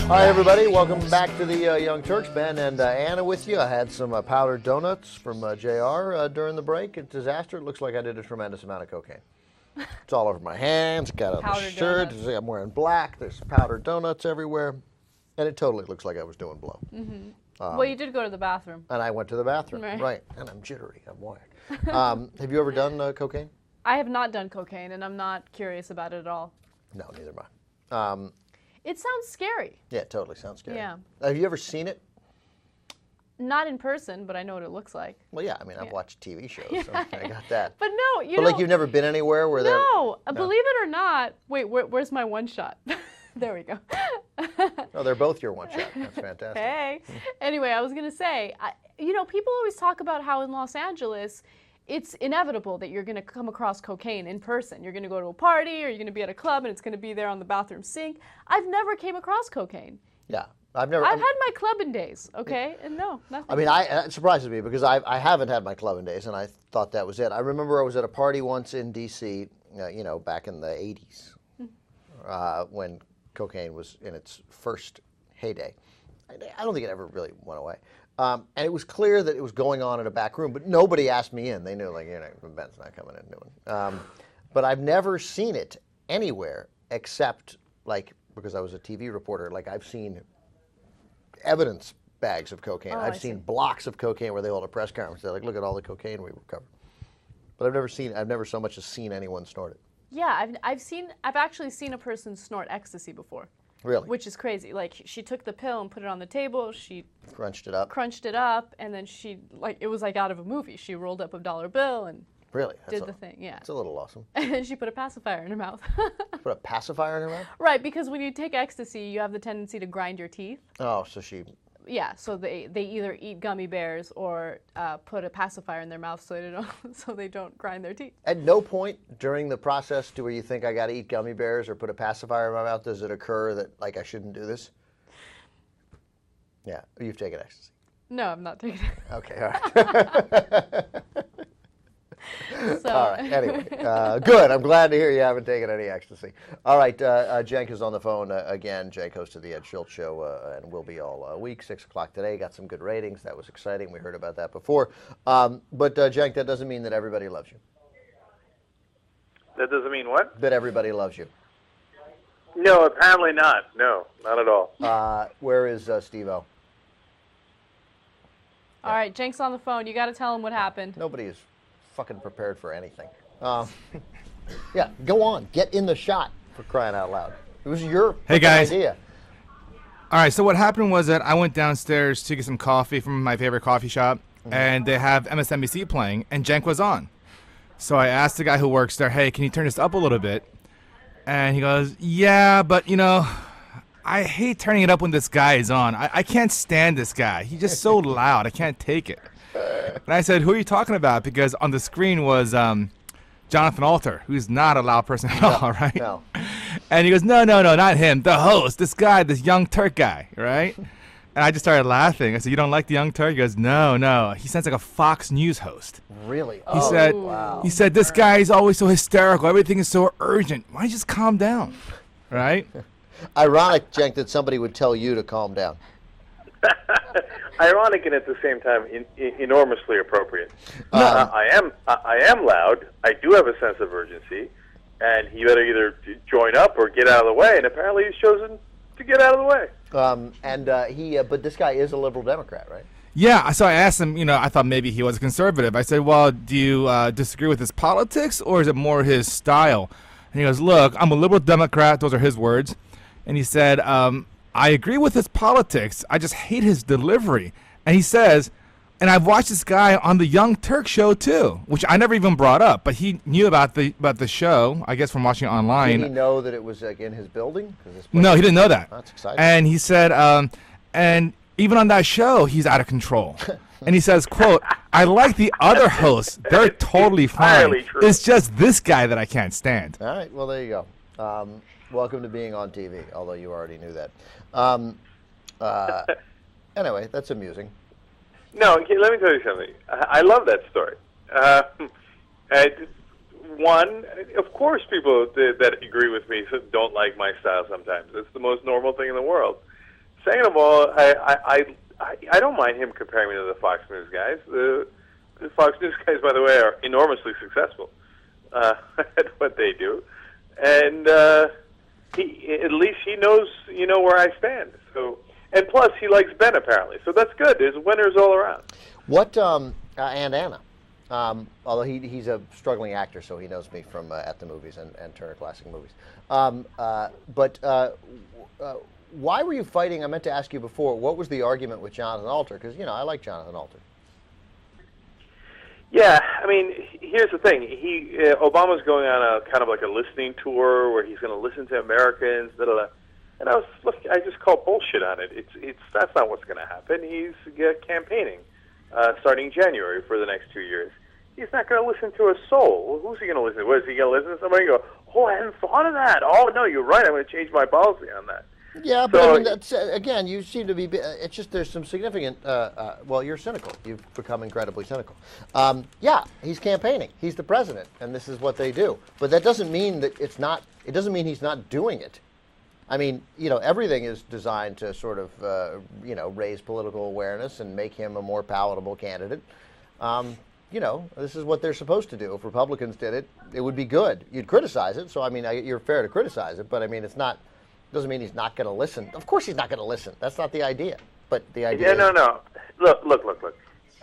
All right, everybody, welcome back to the Young Turks. Ben and Anna with you. I had some powdered donuts from JR during the break. It's a disaster. It looks like I did a tremendous amount of cocaine. It's all over my hands. Got on the shirt. I'm wearing black. There's powdered donuts everywhere. And it totally looks like I was doing blow. Mm-hmm. Well, you did go to the bathroom. And I went to the bathroom. Right. And I'm jittery. I'm wired. Have you ever done cocaine? I have not done cocaine, and I'm not curious about it at all. No, neither am I. It sounds scary. Yeah, it totally sounds scary. Yeah. Have you ever seen it? Not in person, but I know what it looks like. Well, yeah. I mean, I've watched TV shows, so I got that. But no, you know. But like you've never been anywhere where no, believe it or not. Wait, where's my one shot? There we go. Oh, they're both your one shot. That's fantastic. Hey. Anyway, I was going to say, people always talk about how in Los Angeles, it's inevitable that you're going to come across cocaine in person. You're going to go to a party or you're going to be at a club and it's going to be there on the bathroom sink. I've never came across cocaine. Yeah. I've had my clubbing days, okay? And no, nothing. I mean, it surprises me because I haven't had my clubbing days and I thought that was it. I remember I was at a party once in D.C., back in the 80s when cocaine was in its first heyday. I don't think it ever really went away. And it was clear that it was going on in a back room, but nobody asked me in. They knew, Ben's not coming in doing. But I've never seen it anywhere except, because I was a TV reporter, I've seen evidence bags of cocaine. Oh, I've seen blocks of cocaine where they hold a press conference. They're like, look at all the cocaine we recovered. But I've never so much as seen anyone snort it. Yeah, I've actually seen a person snort ecstasy before. Really? Which is crazy. She took the pill and put it on the table. She crunched it up, and then it was like out of a movie. She rolled up a $1 bill and did the thing. Yeah. It's a little awesome. And then she put a pacifier in her mouth. Put a pacifier in her mouth? Right, because when you take ecstasy, you have the tendency to grind your teeth. Oh, so she... Yeah, so they either eat gummy bears or put a pacifier in their mouth so they don't grind their teeth. At no point during the process where you think I got to eat gummy bears or put a pacifier in my mouth does it occur that I shouldn't do this. Yeah, you've taken ecstasy. No, I'm not taking it. Okay, all right. All right, anyway, good. I'm glad to hear you haven't taken any ecstasy. All right, Cenk is on the phone again. Cenk hosted the Ed Schultz Show and will be all week, 6 o'clock today. Got some good ratings. That was exciting. We heard about that before. But Cenk, that doesn't mean that everybody loves you. That doesn't mean what? That everybody loves you. No, apparently not. No, not at all. Where is Steve-O? All right, Cenk's on the phone. You got to tell him what happened. Nobody is fucking prepared for anything. Yeah, go on. Get in the shot, for crying out loud. It was your idea. All right, so what happened was that I went downstairs to get some coffee from my favorite coffee shop, and they have MSNBC playing, and Cenk was on. So I asked the guy who works there, hey, can you turn this up a little bit? And he goes, yeah, but, I hate turning it up when this guy is on. I can't stand this guy. He's just so loud. I can't take it. And I said, who are you talking about? Because on the screen was Jonathan Alter, who's not a loud person at all, right? No. And he goes, no, not him. The host, this guy, this young Turk guy, right? And I just started laughing. I said, you don't like the young Turk? He goes, no. He sounds like a Fox News host. Really? He said, this guy is always so hysterical. Everything is so urgent. Why don't you just calm down, right? Ironic, Cenk, that somebody would tell you to calm down. Ironic and at the same time enormously appropriate. I am loud. I do have a sense of urgency, and he better either join up or get out of the way. And apparently, he's chosen to get out of the way. But this guy is a liberal Democrat, right? Yeah. So I asked him. I thought maybe he was a conservative. I said, well, do you disagree with his politics, or is it more his style? And he goes, look, I'm a liberal Democrat. Those are his words. And he said, I agree with his politics. I just hate his delivery. And he says, and I've watched this guy on the Young Turk show too, which I never even brought up, but he knew about the show, I guess from watching it online. Did he know that it was in his building? No, he didn't know that. That's exciting. And he said, and even on that show, he's out of control. And he says, quote, I like the other hosts. They're totally fine. It's just this guy that I can't stand. All right. Well, there you go. Welcome to being on TV, although you already knew that. Anyway, that's amusing. No, let me tell you something. I love that story. One, of course, people that agree with me don't like my style sometimes. It's the most normal thing in the world. saying them all, I don't mind him comparing me to the Fox News guys. The Fox News guys, by the way, are enormously successful at what they do, and at least he knows, where I stand. So, and plus, he likes Ben apparently, so that's good. There's winners all around. What and Anna? Although he's a struggling actor, so he knows me from At the Movies and Turner Classic Movies. Why were you fighting? I meant to ask you before. What was the argument with Jonathan Alter? Because I like Jonathan Alter. Yeah, I mean, here's the thing. Obama's going on a kind of like a listening tour where he's going to listen to Americans. And I just call bullshit on it. That's not what's going to happen. He's campaigning starting January for the next 2 years. He's not going to listen to a soul. Who's he going to listen to? What, is he going to listen to somebody and go, oh, I hadn't thought of that. Oh, no, you're right. I'm going to change my policy on that. Yeah, but I mean, that's, again, you seem to be, it's just there's some significant, well, you're cynical. You've become incredibly cynical. Yeah, he's campaigning. He's the president, and this is what they do. But that doesn't mean that it doesn't mean he's not doing it. I mean, everything is designed to sort of, raise political awareness and make him a more palatable candidate. This is what they're supposed to do. If Republicans did it, it would be good. You'd criticize it, so, I mean, you're fair to criticize it, but, I mean, doesn't mean he's not going to listen. Of course he's not going to listen. That's not the idea. But the idea is... No. Look.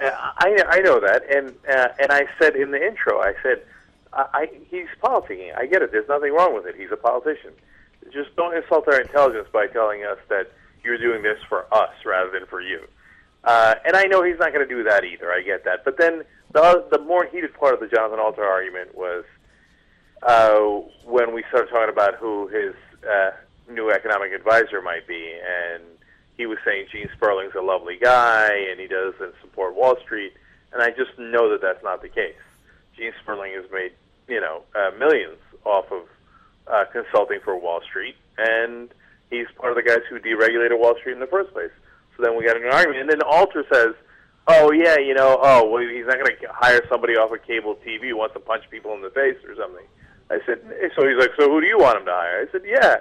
I know that, and I said in the intro, I said, he's politicking. I get it. There's nothing wrong with it. He's a politician. Just don't insult our intelligence by telling us that you're doing this for us rather than for you. And I know he's not going to do that either. I get that. But then the more heated part of the Jonathan Alter argument was when we started talking about who his new economic advisor might be, and he was saying Gene Sperling's a lovely guy and he doesn't support Wall Street, and I just know that that's not the case. Gene Sperling has made millions off of consulting for Wall Street, and he's part of the guys who deregulated Wall Street in the first place. So then we got an argument, and then Alter says, oh yeah, he's not going to hire somebody off of cable TV who wants to punch people in the face or something. I said, so he's like, so who do you want him to hire? I said, yeah.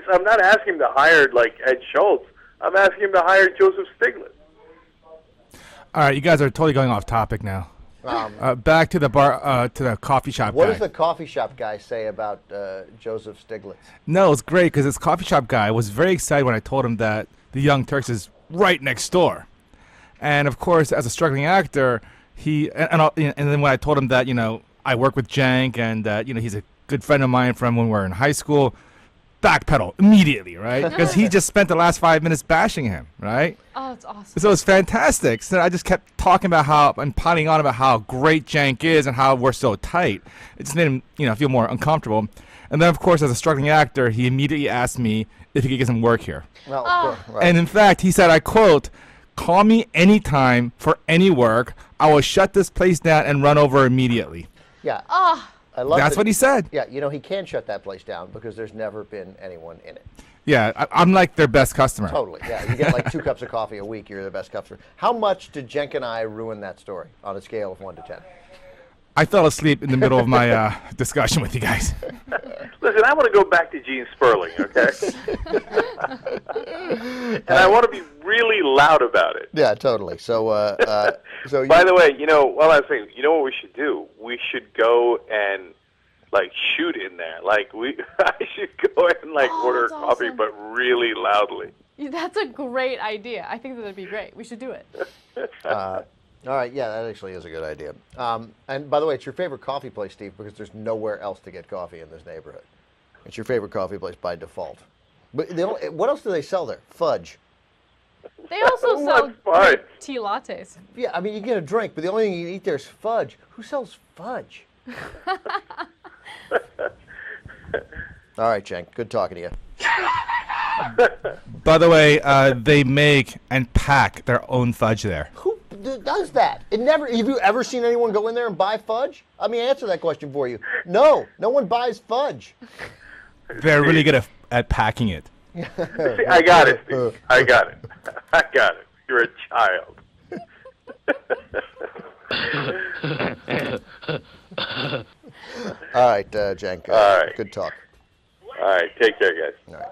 I'm not asking him to hire like Ed Schultz. I'm asking him to hire Joseph Stiglitz. All right, you guys are totally going off topic now. Back to the bar, to the coffee shop What guy. does the coffee shop guy say about Joseph Stiglitz? No, it's great because this coffee shop guy was very excited when I told him that the Young Turks is right next door. And of course, as a struggling actor, and then when I told him that I work with Jank and that he's a good friend of mine from when we were in high school, backpedal immediately, right? Because he just spent the last 5 minutes bashing him, right? Oh, that's awesome. So it's fantastic. So I just kept talking about and piling on about how great Jank is and how we're so tight. It just made him, feel more uncomfortable. And then, of course, as a struggling actor, he immediately asked me if he could get some work here. Well, of course, right. And in fact, he said, I quote, "Call me anytime for any work. I will shut this place down and run over immediately." Yeah. Oh. I love That's what he said. Yeah, he can shut that place down because there's never been anyone in it. Yeah, I'm like their best customer. Totally. Yeah, you get like 2 cups of coffee a week. You're the best customer. How much did Jenk and I ruin that story on a scale of 1 to 10? I fell asleep in the middle of my discussion with you guys. Listen, I want to go back to Gene Sperling, okay? And I want to be really loud about it. Yeah, totally. So, by the way, while I was saying, what we should do? We should go and shoot in there. I should go and order coffee, awesome. but really loudly. That's a great idea. I think that'd be great. We should do it. All right, yeah, that actually is a good idea. And by the way, it's your favorite coffee place, Steve, because there's nowhere else to get coffee in this neighborhood. It's your favorite coffee place by default. But what else do they sell there? Fudge. They also sell great tea lattes. Yeah, I mean, you get a drink, but the only thing you can eat there is fudge. Who sells fudge? All right, Cenk, good talking to you. By the way, they make and pack their own fudge there. Who does that? Have you ever seen anyone go in there and buy fudge? I mean, answer that question for you. No one buys fudge. They're really good at packing it. See, I got it, Steve. I got it. You're a child. All right, Cenk. All right. Good talk. All right. Take care, guys. All right.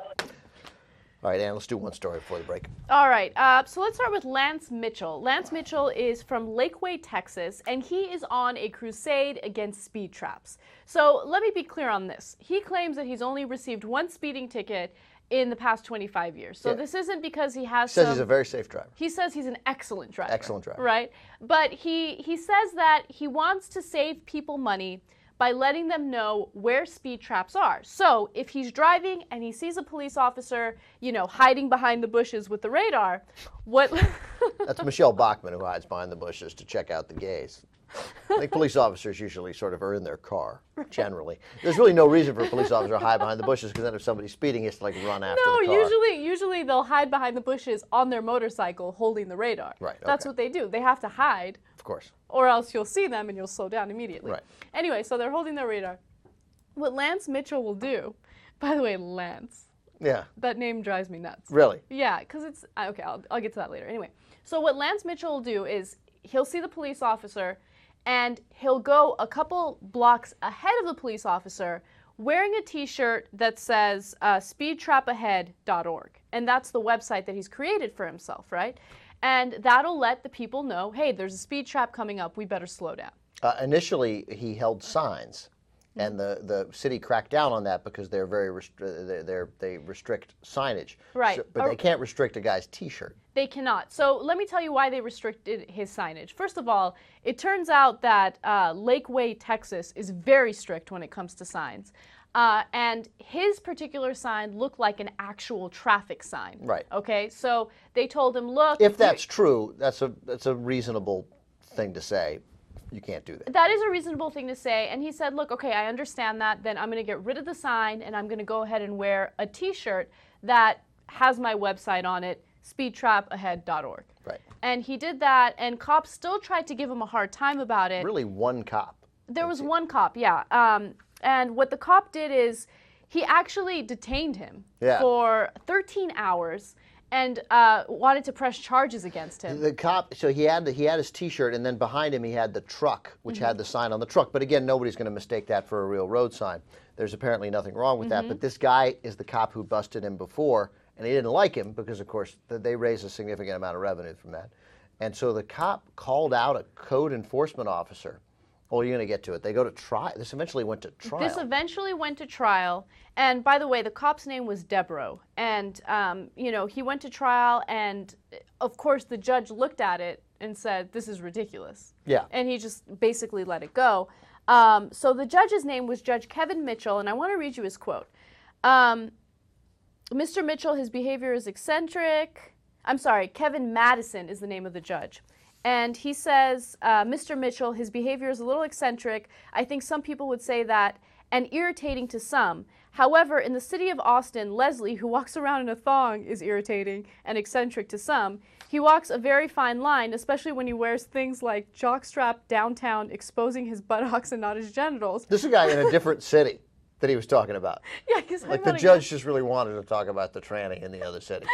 All right, Ann, let's do one story before the break. All right, so let's start with Lance Mitchell. Lance Mitchell is from Lakeway, Texas, and he is on a crusade against speed traps. So let me be clear on this. He claims that he's only received one speeding ticket in the past 25 years. So this isn't because he has Says he's a very safe driver. He says he's an excellent driver. Excellent driver. Right? But he says that he wants to save people money by letting them know where speed traps are. So if he's driving and he sees a police officer, you know, hiding behind the bushes with the radar, what... That's Michelle Bachmann who hides behind the bushes to check out the gays. I think police officers usually sort of are in their car, generally. There's really no reason for a police officer to hide behind the bushes, because then if somebody's speeding, he has to like run after the car. No, usually they'll hide behind the bushes on their motorcycle holding the radar. Right, That's what they do. They have to hide. Of course. Or else you'll see them and you'll slow down immediately. Right. Anyway, so they're holding their radar. What Lance Mitchell will do, by the way, Lance, Yeah. that name drives me nuts. Really? Yeah, because it's, okay, I'll get to that later. Anyway, so what Lance Mitchell will do is he'll see the police officer and he'll go a couple blocks ahead of the police officer wearing a t-shirt that says speedtrapahead.org. And that's the website that he's created for himself, right? And that'll let the people know, hey, there's a speed trap coming up, we better slow down. Initially, he held signs, and the city cracked down on that because they're very they restrict signage. Right. So, but they can't restrict a guy's T-shirt. They cannot. So let me tell you why they restricted his signage. First of all, it turns out that Lakeway, Texas is very strict when it comes to signs. And his particular sign looked like an actual traffic sign. Right. Okay, so they told him, look. If that's true, that's a reasonable thing to say. You can't do that. That is a reasonable thing to say. And he said, look, okay, I understand that. Then I'm going to get rid of the sign and I'm going to go ahead and wear a T-shirt that has my website on it, speedtrapahead.org. Right. And he did that, and cops still tried to give him a hard time about it. Really, one cop. There was one cop, yeah. And what the cop did is he actually detained him for 13 hours and wanted to press charges against him. The cop, so he had his T-shirt, and then behind him he had the truck, which had the sign on the truck. But again, nobody's going to mistake that for a real road sign. There's apparently nothing wrong with that. But this guy is the cop who busted him before, and he didn't like him because, of course, they raise a significant amount of revenue from that. And so the cop called out a code enforcement officer. Oh, you're going to get to it. They go to trial. This eventually went to trial. This eventually went to trial. And by the way, the cop's name was Devereaux. And, you know, he went to trial, and of course the judge looked at it and said, this is ridiculous. Yeah. And he just basically let it go. So the judge's name was Judge Kevin Mitchell, and I want to read you his quote. Mr. Mitchell, his behavior is eccentric. I'm sorry, Kevin Madison is the name of the judge. And he says, Mr. Mitchell, his behavior is a little eccentric. I think some people would say that, and irritating to some. However, in the city of Austin, Leslie, who walks around in a thong, is irritating and eccentric to some. He walks a very fine line, especially when he wears things like jockstrap downtown, exposing his buttocks and not his genitals. This is a guy in a different city that he was talking about. Yeah, because like the judge just really wanted to talk about the tranny in the other city.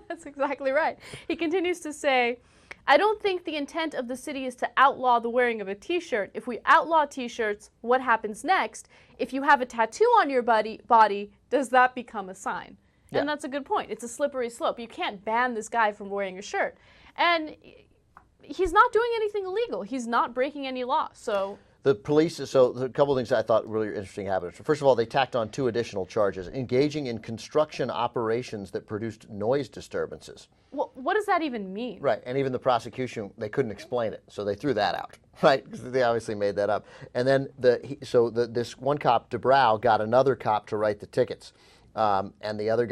That's exactly right. He continues to say, I don't think the intent of the city is to outlaw the wearing of a T-shirt. If we outlaw T-shirts, what happens next? If you have a tattoo on your body, does that become a sign? And that's a good point. It's a slippery slope. You can't ban this guy from wearing a shirt. And he's not doing anything illegal. He's not breaking any law. So the police, so a couple of things I thought really interesting happened. First of all, they tacked on 2 additional charges: engaging in construction operations that produced noise disturbances. Well, what does that even mean? Right, and even the prosecution, they couldn't explain it, so they threw that out, right? Because they obviously made that up. And then this one cop, DeBrow, got another cop to write the tickets, and the other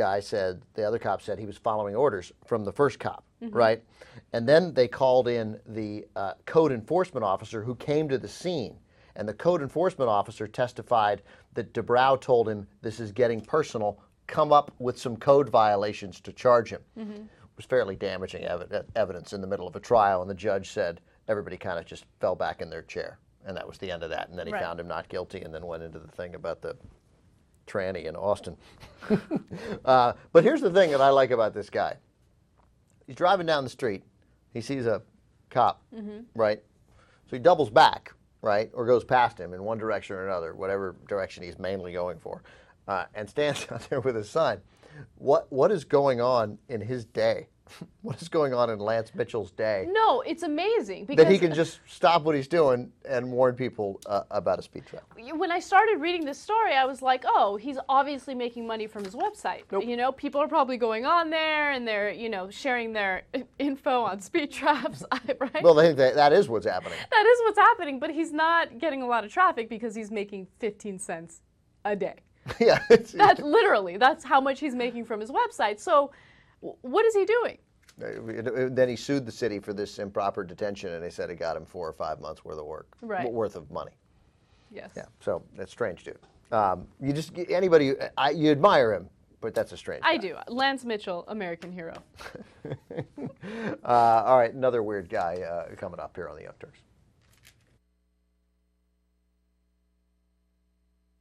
cop said he was following orders from the first cop, right? And then they called in the code enforcement officer who came to the scene, and the code enforcement officer testified that DeBrow told him, "This is getting personal. Come up with some code violations to charge him." It was fairly damaging evidence in the middle of a trial, and the judge said everybody kind of just fell back in their chair, and that was the end of that. And then he found him not guilty, and then went into the thing about the tranny in Austin. But here's the thing that I like about this guy. He's driving down the street. He sees a cop, right? So he doubles back, right, or goes past him in one direction or another, whatever direction he's mainly going for, and stands out there with his sign. What is going on in his day? What is going on in Lance Mitchell's day? No, it's amazing because That he can just stop what he's doing and warn people about a speed trap. when I started reading this story, I was like, oh, he's obviously making money from his website. Nope. You know, people are probably going on there and they're, you know, sharing their info on speed traps, right? Well, I think that is what's happening. That is what's happening, but he's not getting a lot of traffic because he's making 15 cents a day. Yeah. That's literally, that's how much he's making from his website. So what is he doing? Then he sued the city for this improper detention, and they said it got him 4 or 5 months worth of work, worth of money. Yes. Yeah, so that's strange, dude. You just anybody you admire him, but that's a strange guy. I do. Lance Mitchell, American hero. All right, another weird guy coming up here on the Young Turks.